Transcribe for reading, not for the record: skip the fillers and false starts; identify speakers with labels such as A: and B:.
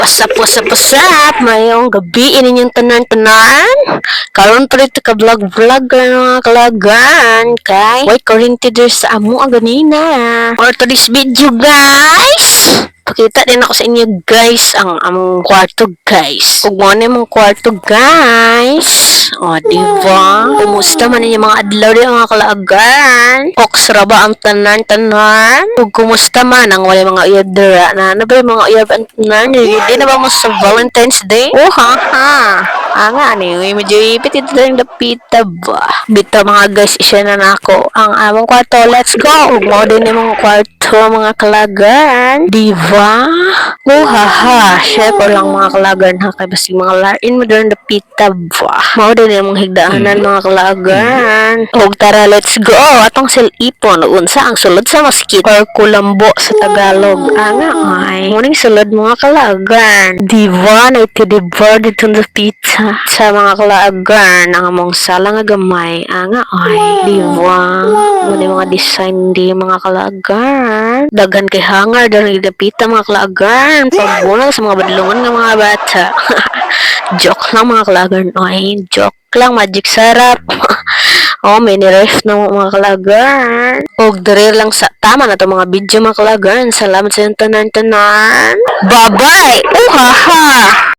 A: What's up? Mayong gabi ininyong tanan-tanan. Karon pa rin ka vlog-vlog mga kalagan. Kay, why currently there's sa amo ang ganina. For today's video guys, pakita din ako sa inyo guys ang among kwarto guys. Kung mo na mong kwarto guys. O, diba? Kumusta man ninyo mga adlaw rin mga kalagan? Oksra ba ang tanan-tanan? Kung kumusta man ang wala mga uyab dira na ano ba yung mga uyab ang tanan? Hindi na ba mo sa Valentine's Day? Oh, ha. Nga ni, medyo ipit ito lang dapita ba? Bito mga guys, isya na nako ang among kwarto. Let's go! Mo din yung mga kwarto mga kalagan. Diba? Oh, ha. Syempre lang mga kalagan ha. Kaya basi mga lain mo din dapita ba? Mo din yung mga higdaanan mga kalagan. Og tara, let's go! Atong silipon. Unsa ang sulod sa mosquito or kulambo sa Tagalog. Nga ay. Muning sulod mga kalagan. Diba? Naitidibor dito sa pizza. Sa mga kalagan. Ang among sala nga gamay. Nga ay. Diba? Muna mga design di mga kalagan. Daghan kay hangar. Dahil nagdapita mga kalagan. Pagbunang sa mga badlungan ng mga bata. Joke lang mga kalagan. Ay, joke lang. Magic sarap. Oh, may niref ng mga kalagan. Og dire lang sa tama na to mga video mga kalagan. Salamat sa yung tanan-tanan. Bye-bye! Uhaha!